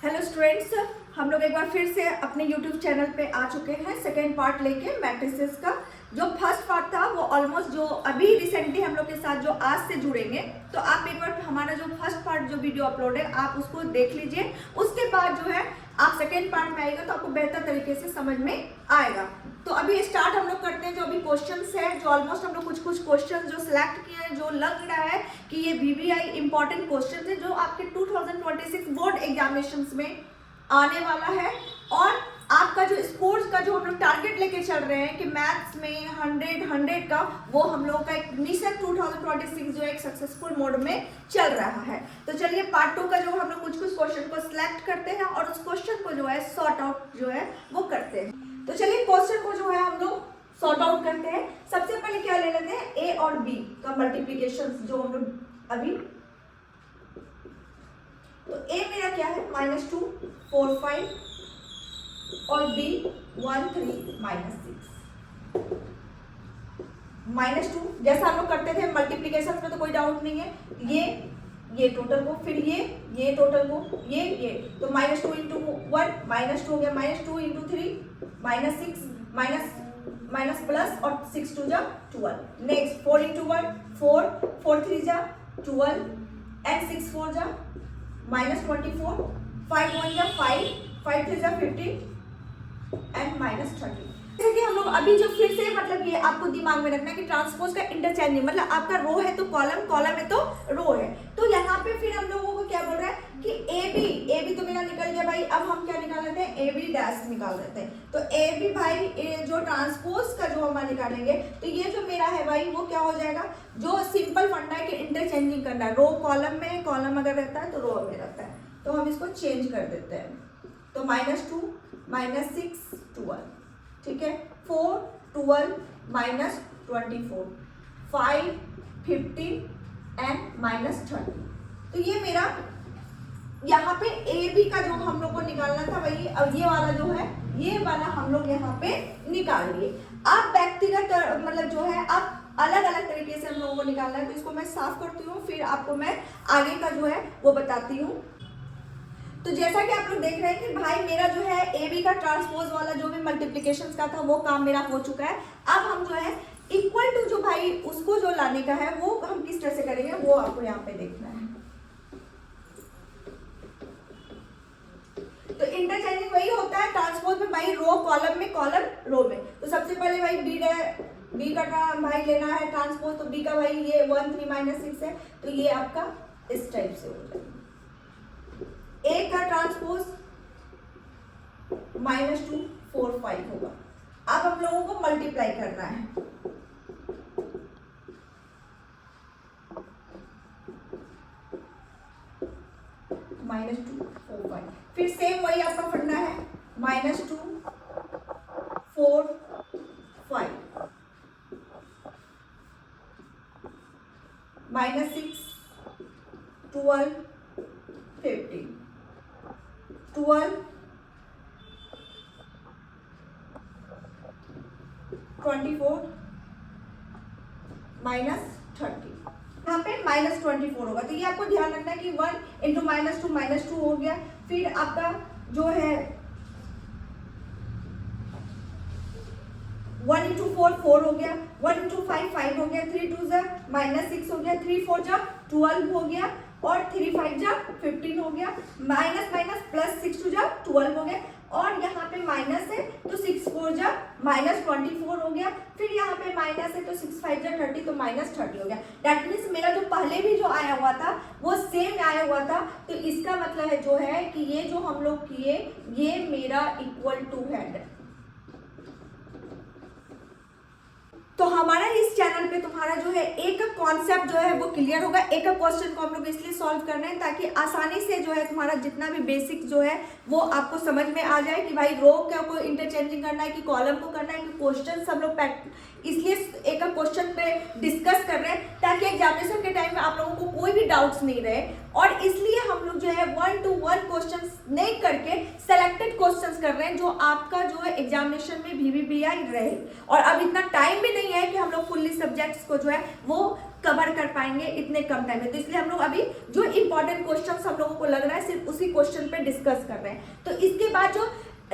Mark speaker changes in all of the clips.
Speaker 1: Hello students, हम लोग एक बार फिर से अपने यूट्यूब चैनल पे आ चुके हैं सेकेंड पार्ट लेके मैट्रिसेस का। जो फर्स्ट पार्ट था वो ऑलमोस्ट जो अभी रिसेंटली हम लोग के साथ जो आज से जुड़ेंगे, तो आप एक बार हमारा जो फर्स्ट पार्ट जो वीडियो अपलोड है आप उसको देख लीजिए। उसके बाद जो है आप सेकेंड पार्ट में आएगा तो आपको बेहतर तरीके से समझ में आएगा। तो अभी स्टार्ट हम लोग करते हैं। जो अभी क्वेश्चंस है, जो ऑलमोस्ट हम लोग कुछ क्वेश्चन जो सिलेक्ट किए हैं, जो लग रहा है कि ये VVI इंपॉर्टेंट क्वेश्चन है जो आपके 2026 बोर्ड एग्जामिनेशंस में आने वाला है। और आपका जो स्कोर्स का जो हम लोग टारगेट लेके चल रहे हैं कि मैथ्स में 100 का, वो हम लोग का एक मिशन 2026 जो एक सक्सेसफुल मोड में चल रहा है। तो चलिए पार्ट 2 का जो हम लोग कुछ क्वेश्चन को सिलेक्ट करते हैं और उस क्वेश्चन को जो है सॉर्ट आउट जो है वो करते हैं। तो चलिए क्वेश्चन को जो है हम लोग सॉर्ट आउट करते हैं। सबसे पहले क्या ले लेते हैं, ए और बी का मल्टीप्लीकेशन जो हम लोग अभी, तो ए मेरा क्या है -2 4 5 और बी 1 3 -6 -2 जैसा हम लोग करते थे मल्टीप्लीकेशन में, तो कोई डाउट नहीं है। ये टोटल को, फिर ये टोटल को, ये तो -2 इंटू 1 -2 हो गया, -2 इंटू 3 -6 माइनस प्लस और 6 2 जा 12। नेक्स्ट 4 इंटू 1 4 4 3 जा 12 एंड 6 4 जा -24 5 1 जा 5 5 3 जा 15 एंड -30। जैसे कि हम लोग अभी जो फिर से मतलब ये आपको दिमाग में रखना है कि ट्रांसपोज का इंटरचेंजिंग मतलब आपका रो है तो कॉलम, कॉलम है तो रो है। तो यहाँ पे फिर हम लोगों को क्या बोल रहा है कि ए बी तो मेरा निकल गया भाई। अब हम क्या निकाल लेते हैं, ए बी डैश निकाल लेते हैं। तो ए बी भाई जो ट्रांसपोज का जो हम निकालेंगे, तो ये जो मेरा है भाई वो क्या हो जाएगा, जो सिंपल फंडा है कि इंटरचेंजिंग करना है। रो कॉलम में, कॉलम अगर रहता है तो रो में रहता है, तो हम इसको चेंज कर देते हैं। तो -2 -6 12, ठीक है, 4 12 -24 5 15 एंड -30। तो ये मेरा यहाँ पे ए बी का जो हम लोग को निकालना था वही, अब ये वाला जो है ये वाला हम लोग यहाँ पे निकाल लिए। अब व्यक्तिगत मतलब जो है अब अलग अलग तरीके से हम लोगों को निकालना है, तो इसको मैं साफ करती हूँ, फिर आपको मैं आगे का जो है वो बताती हूँ। तो जैसा कि आप लोग देख रहे हैं कि भाई मेरा जो है ए बी का ट्रांसपोज वाला जो भी मल्टीप्लिकेशन का था वो काम मेरा हो चुका है। अब हम जो है इक्वल टू जो भाई उसको जो लाने का है वो हम किस तरह से करेंगे वो आपको यहाँ पे देखना है। तो इंटरचेंजिंग वही होता है ट्रांसपोज में भाई, रो कॉलम में, कॉलम रो में। तो सबसे पहले भाई बी का भाई लेना है ट्रांसपोज, तो बी का भाई ये 1 3 -6 है, तो ये आपका इस टाइप से हो जाएगा। ए का ट्रांसपोज -2 4 5 होगा। अब हम लोगों को मल्टीप्लाई करना है। -2 4 5, फिर सेम वही आपका फंडा है, -2 4 5 -6 12 15 12 24 -30। यहाँ पे -24 होगा, तो ये आपको ध्यान रखना है कि 1 इंटू -2 हो गया। फिर आपका जो है 1 इंटू 4 4 हो गया, 1 इंटू 5 5 हो गया, 3 2 जा -6 हो गया, 3 4 जा 12 हो गया और 3 5 जा 15 हो गया, माइनस प्लस 6 2 जा 12 हो गया, और यहाँ पे माइनस है तो 6 4 जा -24 हो गया। फिर यहाँ पे माइनस है तो 6 5 जा 30, तो -30 हो गया। दैट मीन्स मेरा जो पहले भी जो आया हुआ था वो सेम आया हुआ था। तो इसका मतलब है जो है कि ये जो हम लोग किए ये मेरा इक्वल टू है। तो हमारा इस चैनल पे तुम्हारा जो है एक कॉन्सेप्ट जो है वो क्लियर होगा। एक क्वेश्चन को हम लोग इसलिए सॉल्व कर रहे हैं ताकि आसानी से जो है तुम्हारा जितना भी बेसिक जो है वो आपको समझ में आ जाए कि भाई रो क्या को इंटरचेंजिंग करना है कि कॉलम को करना है कि क्वेश्चन सब लोग इसलिए एक क्वेश्चन पे डिस्कस कर रहे हैं ताकि एग्जामिनेशन के टाइम में आप लोगों को कोई भी डाउट्स नहीं रहे। और इसलिए हम लोग जो है 1 to 1 क्वेश्चन नहीं करके सेलेक्टेड क्वेश्चंस कर रहे हैं जो आपका जो है एग्जामिनेशन में VVPI रहे, और अब इतना टाइम भी नहीं है कि हम लोग फुल्ली सब्जेक्ट्स को जो है वो कवर कर पाएंगे इतने कम टाइम में। तो इसलिए हम लोग अभी जो इंपॉर्टेंट क्वेश्चंस हम लोगों को लग रहा है सिर्फ उसी क्वेश्चन पे डिस्कस कर रहे हैं। तो इसके बाद जो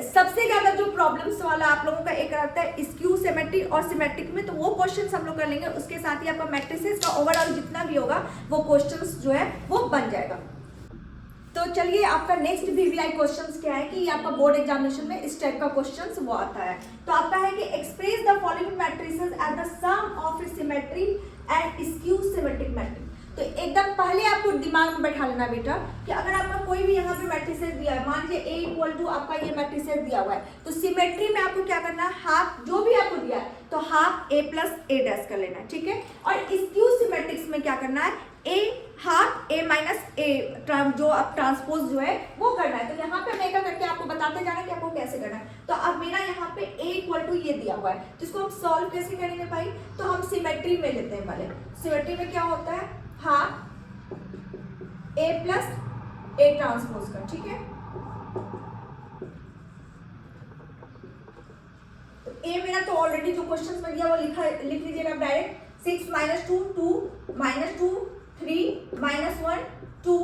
Speaker 1: सबसे ज्यादा जो प्रॉब्लम्स वाला आप लोगों का एक आता है स्क्यू सिमेट्रिक और सिमेट्रिक में, तो वो क्वेश्चंस हम लोग कर लेंगे। उसके साथ ही आपका मैट्रिसेस का ओवरऑल जितना भी होगा वो क्वेश्चंस जो है वो बन जाएगा। तो चलिए आपका नेक्स्ट VVI क्वेश्चंस क्या है कि ये आपका बोर्ड एग्जामिनेशन में इस टाइप का क्वेश्चंस वो आता है। तो आपका है कि express the following matrices at the sum of symmetry and skew symmetric matrix. तो एकदम पहले आपको दिमाग में बैठा लेना बेटा कि अगर आपका कोई भी यहाँ पे मैट्रिसेस दिया है, मान लीजिए A इक्वल टू आपका ये मैट्रिसेस दिया हुआ है, तो सिमेट्री में आपको क्या करना है, हाफ जो भी आपको दिया है तो half A plus A dash कर लेना है, ठीक है। और स्क्यू सिमेट्रिक्स में क्या करना है, A half A minus A जो अब ट्रांसपोज जो है वो करना है। तो यहाँ पे मैं क्या करके आपको बताते जाना कि आपको कैसे करना है। तो अब मेरा यहाँ पे A इक्वल टू ये दिया हुआ है, तो इसको हम सॉल्व कैसे करेंगे भाई, तो हम सिमेट्री में लेते हैं। पहले सिमेट्री में क्या होता है, half A plus A transpose का, ठीक है। तो A मेरा तो ऑलरेडी जो क्वेश्चंस में दिया वो लिख लीजिएगा direct, 6 minus 2 2 minus 2 3 minus 1 2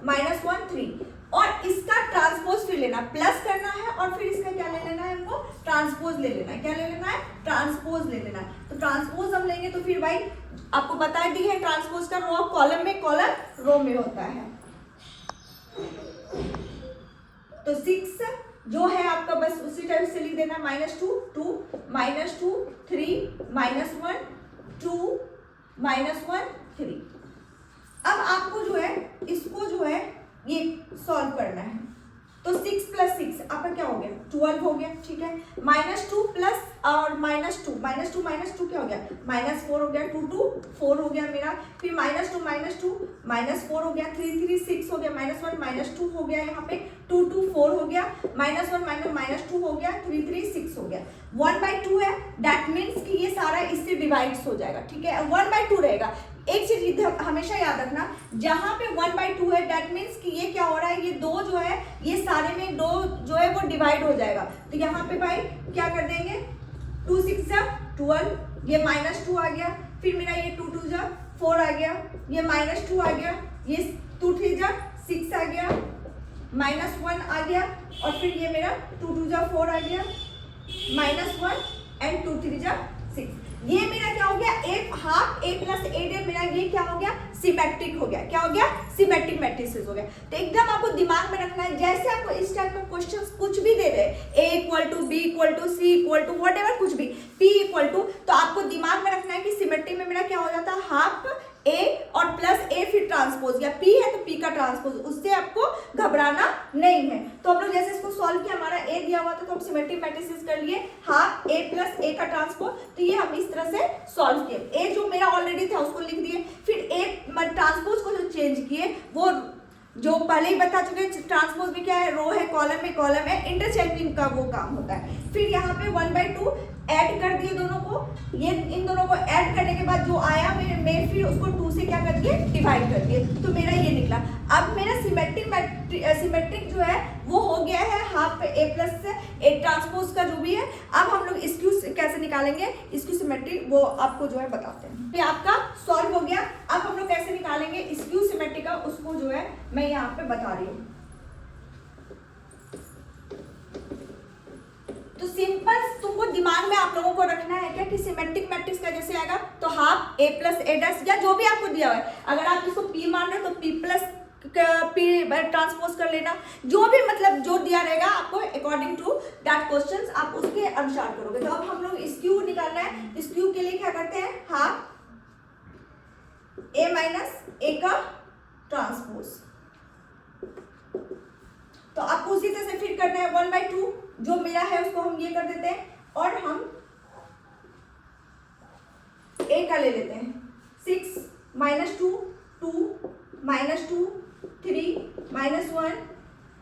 Speaker 1: minus 1 3, और इसका ट्रांसपोज फिर लेना, प्लस करना है और फिर इसका क्या ले लेना है, हमको ट्रांसपोज ले लेना है। क्या ले लेना है, ट्रांसपोज ले लेना है। तो ट्रांसपोज हम लेंगे तो फिर भाई आपको बता दी है ट्रांसपोज का रो कॉलम में, कॉलम रो में होता है। तो 6 जो है आपका बस उसी टाइप से लिख देना, माइनस 2 2 माइनस 2 3 माइनस 1 2 माइनस 1 3। अब आपको जो है इसको जो है ये सॉल्व करना है। तो 6 प्लस 6 आपका क्या हो गया, 12 हो गया, ठीक है। माइनस 2 प्लस और माइनस 2 माइनस 2 माइनस 2 क्या हो गया, माइनस 4 हो गया, 2 2 4 हो गया मेरा, फिर माइनस 2 माइनस 4 हो गया, 3 3 6 हो गया, माइनस 1 माइनस 2 हो गया, यहाँ पे 2 2 4 हो गया, माइनस 1 माइनस 2 हो गया, 3 3 6 हो गया। 1/2 है, दैट मीन्स कि ये सारा इससे डिवाइड्स हो जाएगा, ठीक है। 1/2 रहेगा। एक चीज हमेशा याद रखना, जहां पे 1/2 है दैट मीन्स कि ये क्या हो रहा है, ये 2 जो है ये सारे में 2 जो है वो डिवाइड हो जाएगा। तो यहाँ पे भाई क्या कर देंगे, 2 6 12, ये माइनस 2 आ गया, फिर मेरा ये 2 2 4 आ गया, ये माइनस 2 आ गया, ये 2 3 6 आ गया, माइनस 1 आ गया, और फिर ये मेरा 2 2 4 आ गया, माइनस 1 एंड 2 3 6। ये मेरा क्या हो गया, एक half A plus A day, मेरा ये क्या हो गया, सिमेट्रिक हो गया। क्या हो गया, सिमेट्रिक मैट्रिसेस हो गया। तो एकदम आपको दिमाग में रखना है, जैसे आपको इस टाइप का क्वेश्चंस कुछ भी दे रहे, A equal to B equal to C equal to whatever कुछ भी, P इक्वल टू, तो आपको दिमाग में रखना है कि सिमेट्री में मेरा क्या हो जाता है, हाफ A और प्लस A फिर ट्रांसपोज, या P है तो P का ट्रांसपोज, उससे आपको घबराना नहीं है। तो हम लोग जैसे इसको सॉल्व किया, हमारा A दिया हुआ था तो हम सिमेट्रिक मैट्रिसेस कर लिए, हाफ A प्लस A का ट्रांसपोज, तो ये हम इस तरह से सॉल्व किए। A जो मेरा ऑलरेडी था उसको लिख दिए, फिर A ट्रांसपोज को जो चेंज किए वो जो पहले ही बता चुके, ट्रांसपोज में क्या है, रो है, कॉलम है, इंटरचेंजिंग का वो काम होता है। फिर यहाँ पे 1/2 ऐड कर दिए दोनों को, ये इन दोनों को ऐड करने के बाद जो आया मैं फिर उसको 2 से क्या कर दिए, डिवाइड कर दिए, तो मेरा ये निकला। अब मेरा सिमेट्रिक जो है वो हो गया है half A plus A transpose का जो भी है। अब हम लोग स्क्यू कैसे निकालेंगे, स्क्यू सिमेट्रिक वो आपको जो है बताते हैं। ये आपका सॉल्व हो गया। अब हम लोग कैसे निकालेंगे स्क्यू सिमेट्रिक का, उसको जो है मैं यहाँ पे बता रही हूँ। तो सिंपल तुमको दिमाग में आप लोगों को रखना है क्या कि सिमेट्रिक मैट्रिक्स का जैसे आएगा तो half A plus A dash, या जो भी आपको दिया हुआ है, अगर आप इसको P मान रहे हो तो P प्लस P ट्रांसपोज कर लेना, जो भी मतलब जो दिया रहेगा आपको अकॉर्डिंग टू दैट क्वेश्चंस आप उसके अनुसार करोगे। तो अब हम लोग स्क्यू निकालना है, स्क्यू के लिए क्या करते हैं, हाफ A माइनस A का ट्रांसपोज। तो आपको उसी तरह से फिर करना है, 1/2 जो मेरा है उसको हम ये कर देते हैं और हम A का ले लेते हैं, 6 माइनस 2 2 माइनस 2 3 माइनस 1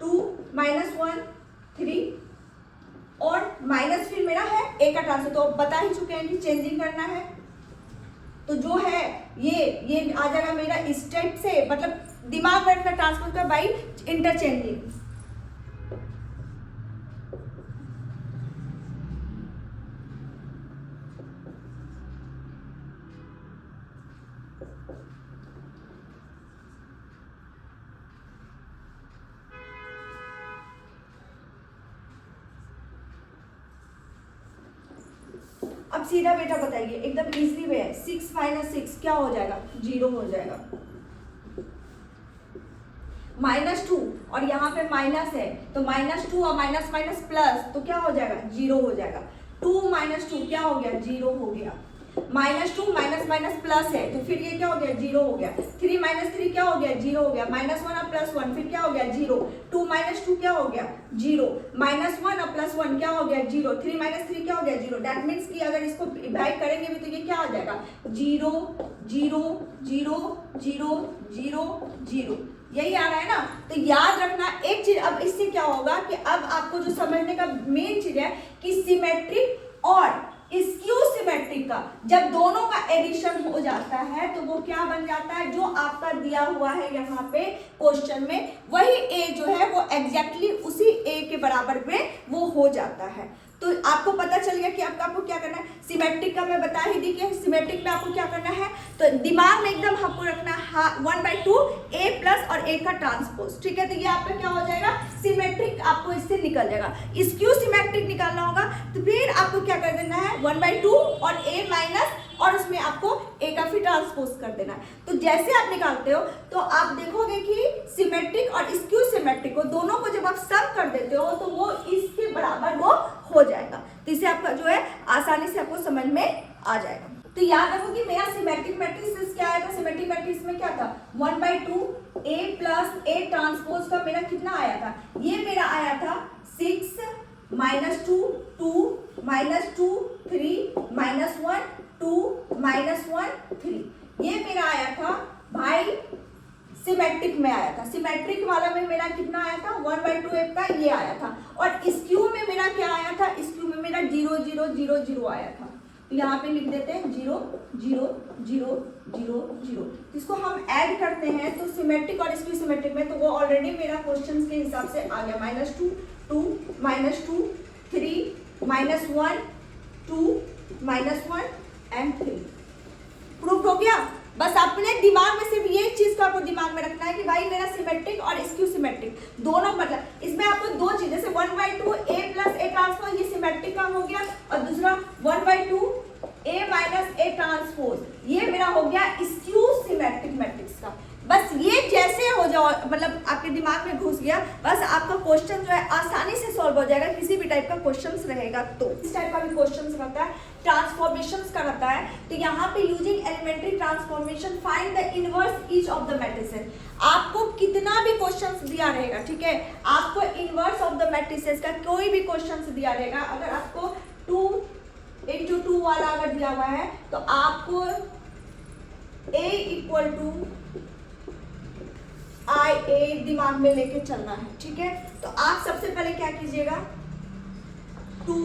Speaker 1: 2 माइनस 1 3, और माइनस फिर मेरा है A का ट्रांसपोज। तो बता ही चुके हैं कि चेंजिंग करना है, तो जो है ये आ जाएगा मेरा इस टाइप से, मतलब दिमाग में रखना ट्रांसपोज का बाई इंटरचेंजिंग। अब सीधा बेटा बताइए, एकदम इजीली वे है, 6 माइनस 6 क्या हो जाएगा, 0 हो जाएगा। -2 और यहाँ पे माइनस है तो -2 और माइनस माइनस प्लस तो क्या हो जाएगा, 0 हो जाएगा। 2 माइनस 2 क्या हो गया, 0 हो गया। -2 माइनस माइनस प्लस है तो फिर ये क्या हो गया, 0 हो गया। 3 माइनस 3 क्या हो गया, 0 हो गया। -1 और +1 फिर क्या हो गया, 0। 2 माइनस 2 क्या हो गया, 0। -1 और +1 क्या हो गया, 0। 3 माइनस 3 क्या हो गया, 0। दैट मीन्स कि अगर इसको डिवाइड करेंगे भी तो ये क्या आ जाएगा, 0 0 0 0 0 0, यही आ रहा है ना। तो याद रखना एक चीज, अब इससे क्या होगा कि अब आपको जो समझने का मेन चीज है कि सिमेट्रिक और स्क्यू सिमेट्रिक का जब दोनों का एडिशन हो जाता है तो वो क्या बन जाता है, जो आपका दिया हुआ है यहाँ पे क्वेश्चन में, वही ए जो है वो एग्जैक्टली उसी ए के बराबर में वो हो जाता है। तो आपको पता चल गया कि आपको क्या करना है। सिमेट्रिक का मैं बता ही दी कि सिमेट्रिक में आपको क्या करना है, तो दिमाग में एकदम आपको रखना है 1/2 a प्लस और a का ट्रांसपोज, ठीक है। तो ये आपका क्या हो जाएगा, सिमेट्रिक आपको इससे निकल जाएगा। स्क्यू सिमेट्रिक निकालना होगा तो फिर आपको क्या कर देना है, 1/2 और a माइनस और उसमें आपको a का फिर ट्रांसपोज कर देना है। तो जैसे आप निकालते हो तो आप देखोगे कि सिमेट्रिक और स्क्यू सिमेट्रिक को दोनों को जब आप सम कर देते हो तो वो इसके बराबर वो हो जाएगा। तो इसे आपका जो है आसानी से आपको समझ में आ जाएगा। तो याद रखो कि मेरा सिमेट्रिक मैट्रिक्स क्या आया था, सिमेट्रिक मैट्रिक्स में क्या था, 1/2 a प्लस a ट्रांसपोज का मेरा कितना आया था, ये मेरा आया था 6 -2 2 -2 3 -1 2 -1 3, ये मेरा आया था भाई सिमेट्रिक में आया था। सिमेट्रिक वाला में मेरा कितना आया था, 1/2 a का ये आया था। और स्क्यू में मेरा क्या आया था, स्क्यू में मेरा 0 0 0 0 आया था। तो यहाँ पे लिख देते हैं 0 0 0 0 0। इसको हम ऐड करते हैं तो सिमेट्रिक और स्क्यू सिमेट्रिक में तो वो ऑलरेडी मेरा क्वेश्चन के हिसाब से आ गया, -2 2 -2 3 -1 2 -1 एंड 3। प्रूफ हो गया। बस अपने दिमाग में सिर्फ ये चीज को आपको दिमाग में रखना है कि भाई मेरा सिमेट्रिक और स्क्यू सिमेट्रिक दोनों, मतलब इसमें आपको दो चीज, जैसे 1/2 a प्लस a ट्रांसपोज ये सिमेट्रिक का हो गया और दूसरा 1/2 a माइनस a ट्रांसपोज ये मेरा हो गया स्क्यू सिमेट्रिक मैट्रिक्स का। बस ये जैसे हो जाओ, मतलब आपके दिमाग में घुस गया, बस आपका क्वेश्चन जो है आसानी से सॉल्व हो जाएगा। किसी भी टाइप का क्वेश्चंस रहेगा तो इस टाइप का भी क्वेश्चंस रहता है, ट्रांसफॉर्मेशंस का रहता है। तो यहाँ पे using elementary transformation find the inverse each of the matrices. आपको कितना भी क्वेश्चंस दिया रहेगा, ठीक है, आपको इनवर्स ऑफ द मैट्रिसेस का कोई भी क्वेश्चंस दिया रहेगा, अगर आपको 2 × 2 वाला अगर दिया हुआ है तो आपको a = IA दिमाग में लेके चलना है, ठीक है। तो आप सबसे पहले क्या कीजिएगा, 2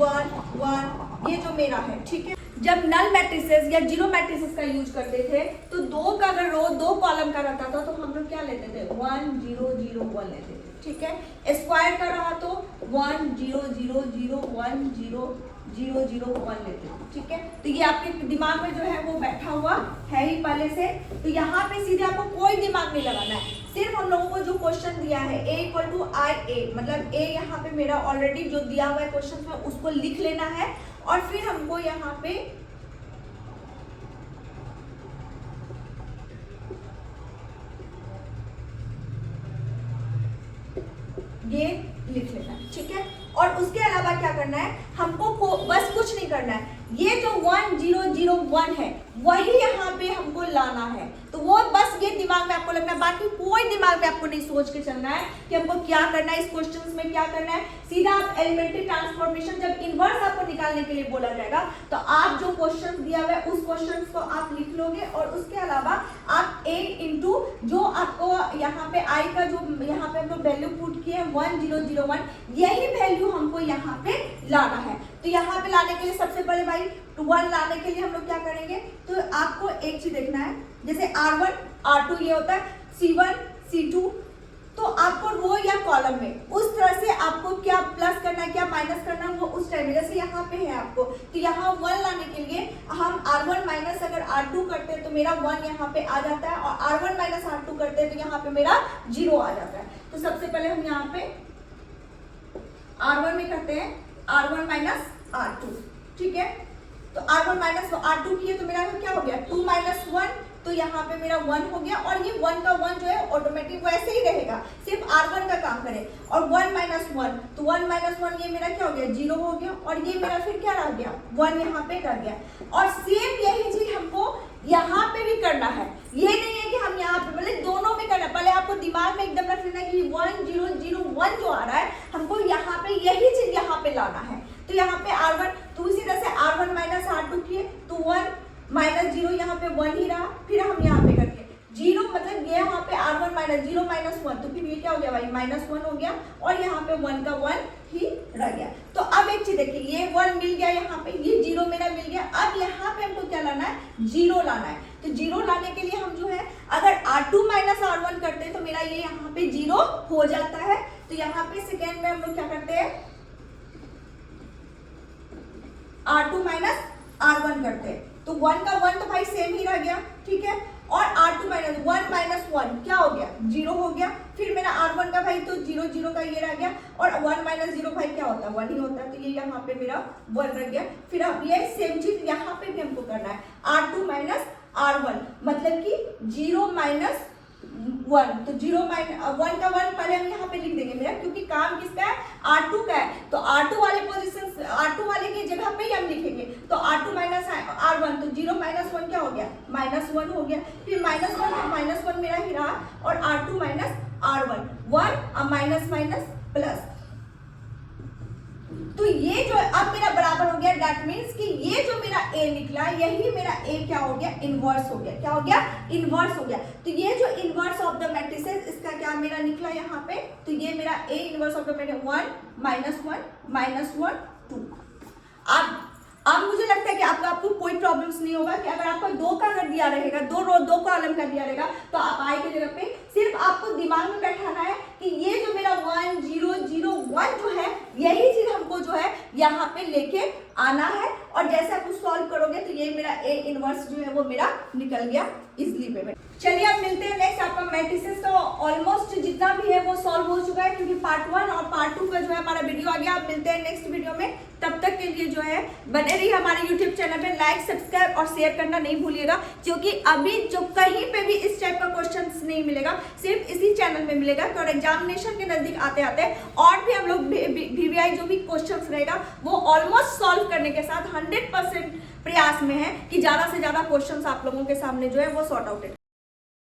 Speaker 1: 1 1 ये जो मेरा है, ठीक है। जब नल मैट्रिसेस या जीरो मैट्रिसेस का यूज करते थे तो 2 का अगर रो 2 कॉलम का रहता था तो हम लोग क्या लेते थे, 1 0 0 1 लेते थे, ठीक है। स्क्वायर का रहा तो 1 0 0 0 1 0 0 0 1 लेते हैं, ठीक है। तो ये आपके दिमाग में जो है वो बैठा हुआ है ही पहले से। तो यहाँ पे सीधे आपको कोई दिमाग नहीं लगाना है, सिर्फ हम लोगों को जो क्वेश्चन दिया है a = IA, मतलब a यहाँ पे मेरा ऑलरेडी जो दिया हुआ है क्वेश्चन में उसको लिख लेना है और फिर हमको यहाँ पे ये लिख लेना है, ठीक है। और उसके अलावा क्या करना है, हमको बस कुछ नहीं करना है, ये जो 1 0 0 1 है वही यहाँ पे हमको लाना है। तो वो बस ये दिमाग में आपको लगना है, बाकी कोई दिमाग में आपको नहीं सोच के चलना है कि हमको क्या करना है, इस क्वेश्चन में क्या करना है। सीधा आप एलिमेंट्री ट्रांसफॉर्मेशन जब इनवर्स आपको निकालने के लिए बोला जाएगा तो आप जो क्वेश्चन दिया हुआ है उस क्वेश्चन को आप लिख लोगे और उसके अलावा आप a × जो आपको यहाँ पे i का जो यहाँ पे हम लोग वैल्यू पुट किए 1 0 0 1 यही वैल्यू हमको यहाँ पे लाना है। तो यहाँ पे लाने के लिए सबसे पहले भाई 1 लाने के लिए हम लोग क्या करेंगे, तो आपको एक चीज देखना है, जैसे R1 R2 ये होता है C1 C2, तो आपको रो या कॉलम में उस तरह से आपको क्या प्लस करना है क्या माइनस करना है वो उस टाइम में, जैसे यहाँ पे है आपको, तो यहाँ 1 लाने के लिए हम R1 माइनस अगर R2 करते हैं तो मेरा 1 यहाँ पे आ जाता है और R1 माइनस R2 करते हैं तो यहाँ पे मेरा 0 आ जाता है। तो सबसे पहले हम यहाँ पे R1 में करते हैं R1 माइनस R2, ठीक है। तो तो R1 माइनस R2 किए तो मेरा क्या हो गया 2 माइनस 1, तो यहाँ पे मेरा 1 हो गया और ये 1 का 1 जो है ऑटोमेटिक वैसे ही रहेगा, सिर्फ R1 का काम करे। और 1 माइनस 1 तो 1 माइनस 1 ये मेरा क्या हो गया 0 हो गया और ये मेरा फिर क्या रह गया 1 यहाँ पे रह गया। और सेम यही चीज हमको यहाँ पे भी करना है, ये नहीं है कि हम यहाँ पे पहले दोनों में करना, पहले आपको दिमाग में एकदम रख लेना कि 1 0 0 1 जो आ रहा है हमको यहाँ पे यही चीज यहाँ पे लाना है। तो यहाँ पे R1 तो उसी तरह से R1 माइनस R2 किए तो 1 माइनस 0 यहाँ पे 1 ही रहा, फिर हम यहाँ पे करके 0 मतलब ये यहाँ पे R1 माइनस 0 माइनस 1 तो फिर ये क्या हो गया भाई माइनस 1 हो गया और यहाँ पे 1 का 1 ही रह गया। तो अब एक चीज देखिए ये 1 मिल गया यहाँ पे, ये 0 मेरा मिल गया, अब यहाँ पे हमको क्या लाना है 0 लाना है। तो 0 लाने के लिए हम जो है अगर R2 माइनस R1 करते हैं तो मेरा ये यहाँ पे 0 हो जाता है। तो यहाँ पे सेकेंड में हम लोग क्या करते हैं R2 माइनस R1 करते हैं, तो 1 का 1 तो भाई सेम ही रह गया, ठीक है। और R2 माइनस 1 माइनस 1 क्या हो गया 0 हो गया, फिर मेरा R1 का भाई तो 0 0 का ये रह गया और 1 माइनस 0 भाई क्या होता है 1 ही होता है, तो ये यहाँ पे मेरा 1 रह गया। फिर अब ये सेम चीज यहाँ पे भी हमको करना है R2 माइनस R1 मतलब कि 0 माइनस 1, तो 0 माइनस 1 का 1 पहले हम यहाँ पे लिख देंगे मेरा, क्योंकि काम किसका है R2 का है, तो R2 वाले पोजीशन R2 वाले की जगह पे ही हम लिखेंगे। तो R2 माइनस R1 तो 0 माइनस 1 क्या हो गया माइनस 1 हो गया, फिर माइनस 1 मेरा ही रहा और R2 minus R1 1 minus minus plus. तो ये जो अब मेरा बराबर हो गया, दैट मीन्स कि ये जो मेरा a निकला यही मेरा a क्या हो गया इनवर्स हो गया, क्या हो गया इनवर्स हो गया। तो ये जो इनवर्स ऑफ द मैट्रिसेस इसका क्या मेरा निकला यहाँ पे, तो ये मेरा a inverse of the matrix 1 minus 1 minus 1 2। अब मुझे लगता है कि आपको कोई प्रॉब्लम्स नहीं होगा कि अगर आपको 2 का कर दिया रहेगा 2 रो 2 कॉलम कर दिया रहेगा तो आप i की जगह पे सिर्फ आपको दिमाग में बैठाना है कि ये जो मेरा 1 0 0 1 जो है यही चीज हमको जो है यहाँ पे लेके आना है। और जैसे आप सॉल्व करोगे तो ये मेरा a इनवर्स जो है वो मेरा निकल गया इजली पेमेंट। चलिए अब मिलते हैं नेक्स्ट। आपका मैट्रिसेस तो ऑलमोस्ट जितना भी है वो सॉल्व हो चुका है, क्योंकि पार्ट 1 और पार्ट 2 का जो है हमारा वीडियो आ गया। अब मिलते हैं नेक्स्ट वीडियो में, तब तक के लिए जो है बने रहिए हमारे यूट्यूब चैनल पे, लाइक सब्सक्राइब और शेयर करना नहीं भूलिएगा, क्योंकि अभी जो कहीं पे भी इस टाइप का क्वेश्चन नहीं मिलेगा, सिर्फ इसी चैनल में मिलेगा। और एग्जामिनेशन के नजदीक आते आते और भी हम लोग VVI जो भी क्वेश्चन रहेगा वो ऑलमोस्ट सॉल्व करने के साथ 100% प्रयास में है कि ज्यादा से ज्यादा क्वेश्चंस आप लोगों के सामने जो है वो सॉर्ट आउट